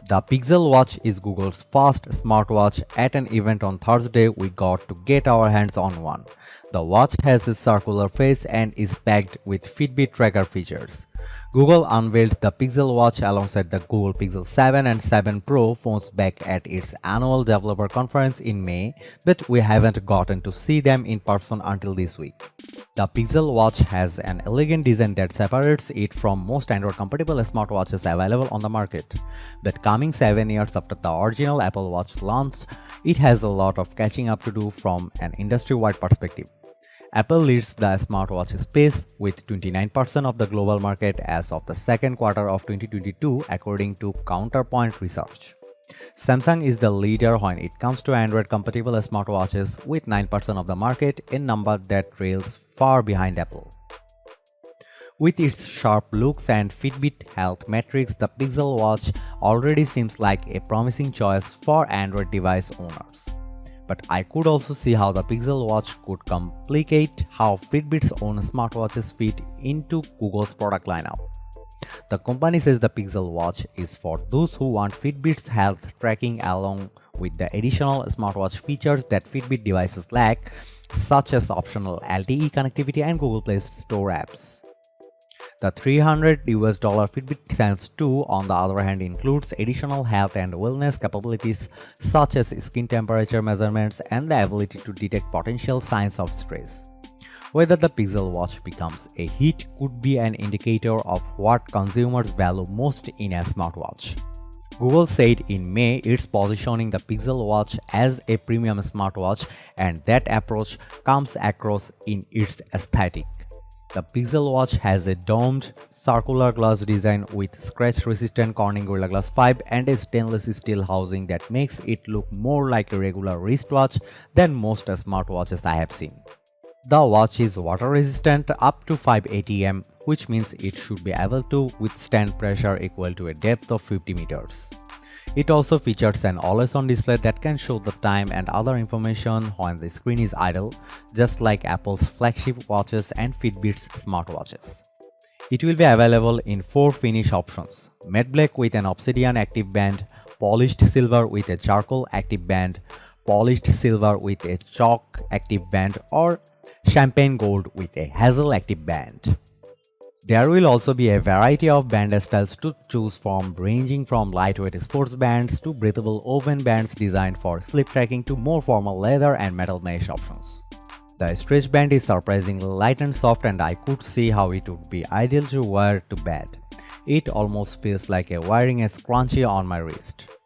The Pixel Watch is Google's first smartwatch. At an event on Thursday, we got to get our hands on one. The watch has a circular face and is packed with Fitbit tracker features. Google unveiled the Pixel Watch alongside the Google Pixel 7 and 7 Pro phones back at its annual developer conference in May, but we haven't gotten to see them in person until this week. The Pixel Watch has an elegant design that separates it from most Android-compatible smartwatches available on the market. But coming 7 years after the original Apple Watch launched, it has a lot of catching up to do from an industry-wide perspective. Apple leads the smartwatch space with 29% of the global market as of the second quarter of 2022, according to Counterpoint Research. Samsung is the leader when it comes to Android-compatible smartwatches with 9% of the market, a number that trails far behind Apple. With its sharp looks and Fitbit health metrics, the Pixel Watch already seems like a promising choice for Android device owners. But I could also see how the Pixel Watch could complicate how Fitbit's own smartwatches fit into Google's product lineup. The company says the Pixel Watch is for those who want Fitbit's health tracking along with the additional smartwatch features that Fitbit devices lack, such as optional LTE connectivity and Google Play Store apps. The $300 Fitbit Sense 2, on the other hand, includes additional health and wellness capabilities such as skin temperature measurements and the ability to detect potential signs of stress. Whether the Pixel Watch becomes a hit could be an indicator of what consumers value most in a smartwatch. Google said in May it's positioning the Pixel Watch as a premium smartwatch, and that approach comes across in its aesthetic. The Pixel Watch has a domed, circular glass design with scratch-resistant Corning Gorilla Glass 5 and a stainless steel housing that makes it look more like a regular wristwatch than most smartwatches I have seen. The watch is water-resistant up to 580 m, which means it should be able to withstand pressure equal to a depth of 50 meters. It also features an always-on display that can show the time and other information when the screen is idle, just like Apple's flagship watches and Fitbit's smartwatches. It will be available in 4 finish options: matte black with an obsidian active band, polished silver with a charcoal active band, polished silver with a chalk active band, or champagne gold with a hazel active band. There will also be a variety of band styles to choose from, ranging from lightweight sports bands to breathable woven bands designed for sleep tracking to more formal leather and metal mesh options. The stretch band is surprisingly light and soft, and I could see how it would be ideal to wear to bed. It almost feels like wearing a scrunchie on my wrist.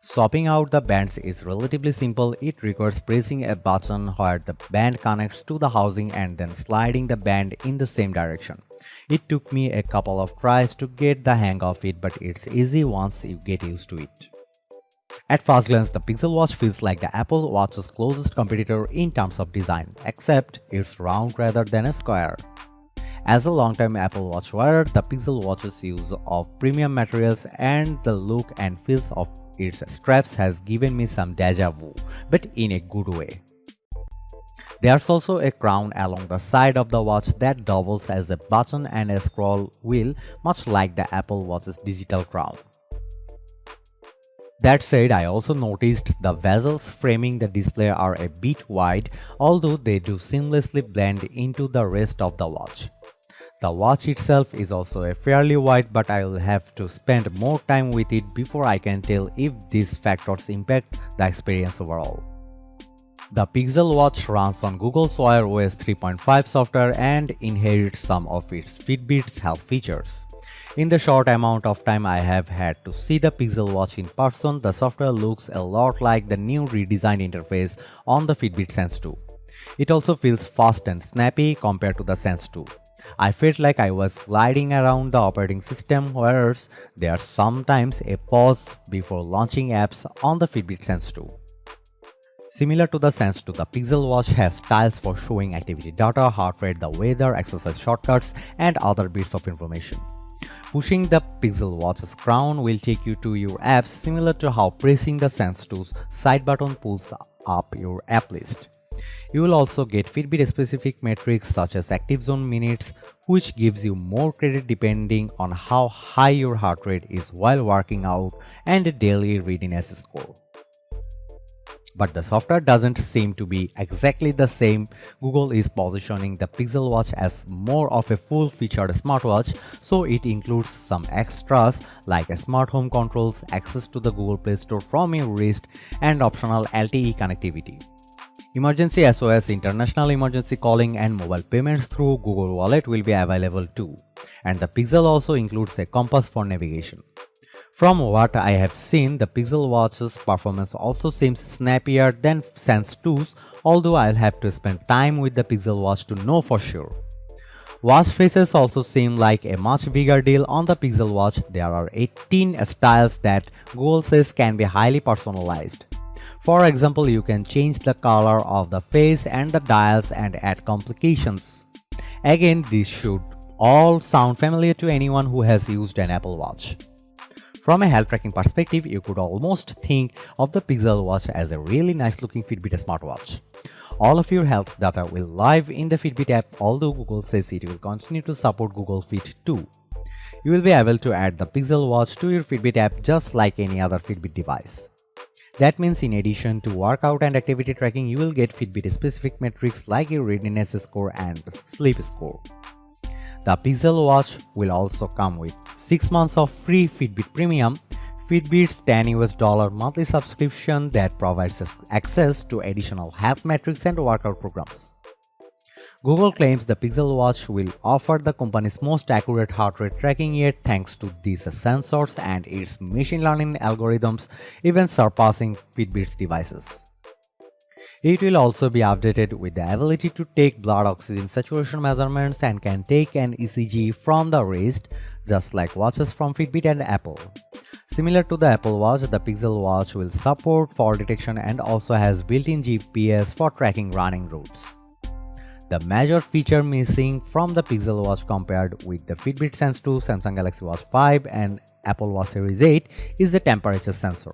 Swapping out the bands is relatively simple. It requires pressing a button where the band connects to the housing and then sliding the band in the same direction. It took me a couple of tries to get the hang of it, but it's easy once you get used to it. At first glance, the Pixel Watch feels like the Apple Watch's closest competitor in terms of design, except it's round rather than a square. As a long-time Apple Watch wearer, the Pixel Watch's use of premium materials and the look and feels of its straps has given me some deja vu, but in a good way. There's also a crown along the side of the watch that doubles as a button and a scroll wheel, much like the Apple Watch's digital crown. That said, I also noticed the bezels framing the display are a bit wide, although they do seamlessly blend into the rest of the watch. The watch itself is also a fairly wide, but I will have to spend more time with it before I can tell if these factors impact the experience overall. The Pixel Watch runs on Google's Wear OS 3.5 software and inherits some of its Fitbit's health features. In the short amount of time I have had to see the Pixel Watch in person, the software looks a lot like the new redesigned interface on the Fitbit Sense 2. It also feels fast and snappy compared to the Sense 2. I felt like I was gliding around the operating system, whereas there's sometimes a pause before launching apps on the Fitbit Sense 2. Similar to the Sense 2, the Pixel Watch has tiles for showing activity data, heart rate, the weather, exercise shortcuts, and other bits of information. Pushing the Pixel Watch's crown will take you to your apps, similar to how pressing the Sense 2's side button pulls up your app list. You will also get Fitbit specific metrics such as active zone minutes, which gives you more credit depending on how high your heart rate is while working out, and a daily readiness score. But the software doesn't seem to be exactly the same. Google is positioning the Pixel Watch as more of a full-featured smartwatch, so it includes some extras like a smart home controls, access to the Google Play Store from your wrist, and optional LTE connectivity. Emergency SOS, international emergency calling, and mobile payments through Google Wallet will be available too. And the Pixel also includes a compass for navigation. From what I have seen, the Pixel Watch's performance also seems snappier than Sense 2's, although I'll have to spend time with the Pixel Watch to know for sure. Watch faces also seem like a much bigger deal on the Pixel Watch. There are 18 styles that Google says can be highly personalized. For example, you can change the color of the face and the dials and add complications. Again, these should all sound familiar to anyone who has used an Apple Watch. From a health tracking perspective, you could almost think of the Pixel Watch as a really nice looking Fitbit smartwatch. All of your health data will live in the Fitbit app, although Google says it will continue to support Google Fit too. You will be able to add the Pixel Watch to your Fitbit app just like any other Fitbit device. That means in addition to workout and activity tracking, you will get Fitbit specific metrics like your readiness score and sleep score. The Pixel Watch will also come with 6 months of free Fitbit Premium, Fitbit's $10 monthly subscription that provides access to additional health metrics and workout programs. Google claims the Pixel Watch will offer the company's most accurate heart rate tracking yet, thanks to these sensors and its machine learning algorithms, even surpassing Fitbit's devices. It will also be updated with the ability to take blood oxygen saturation measurements and can take an ECG from the wrist, just like watches from Fitbit and Apple. Similar to the Apple Watch, the Pixel Watch will support fall detection and also has built-in GPS for tracking running routes. The major feature missing from the Pixel Watch compared with the Fitbit Sense 2, Samsung Galaxy Watch 5 and Apple Watch Series 8 is the temperature sensor.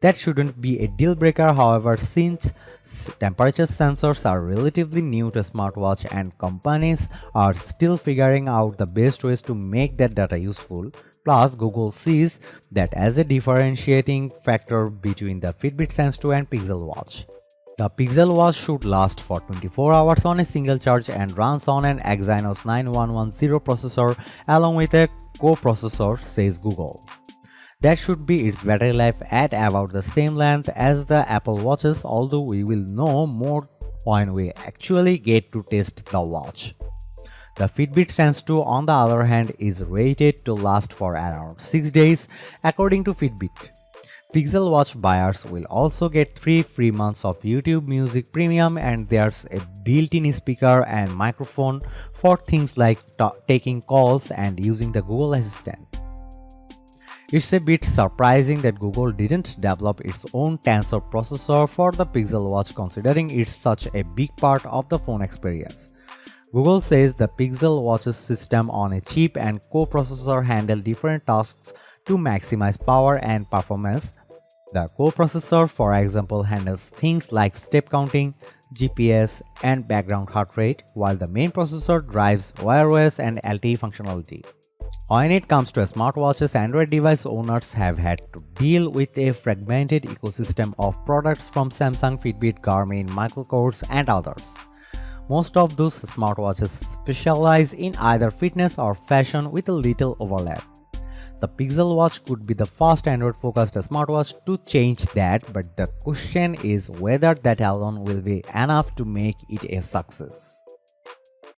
That shouldn't be a deal breaker, however, since temperature sensors are relatively new to smartwatch and companies are still figuring out the best ways to make that data useful. Plus, Google sees that as a differentiating factor between the Fitbit Sense 2 and Pixel Watch. The Pixel Watch should last for 24 hours on a single charge and runs on an Exynos 9110 processor along with a co-processor, says Google. That should be its battery life at about the same length as the Apple Watches, although we will know more when we actually get to test the watch. The Fitbit Sense 2 on the other hand is rated to last for around 6 days according to Fitbit. Pixel Watch buyers will also get 3 free months of YouTube Music Premium, and there's a built-in speaker and microphone for things like taking calls and using the Google Assistant. It's a bit surprising that Google didn't develop its own Tensor processor for the Pixel Watch, considering it's such a big part of the phone experience. Google says the Pixel Watch's system on a chip and co-processor handle different tasks to maximize power and performance. The co-processor, for example, handles things like step counting, GPS, and background heart rate, while the main processor drives Wear OS and LTE functionality. When it comes to smartwatches, Android device owners have had to deal with a fragmented ecosystem of products from Samsung, Fitbit, Garmin, Michael Kors, and others. Most of those smartwatches specialize in either fitness or fashion with a little overlap. The Pixel Watch could be the first Android-focused smartwatch to change that, but the question is whether that alone will be enough to make it a success.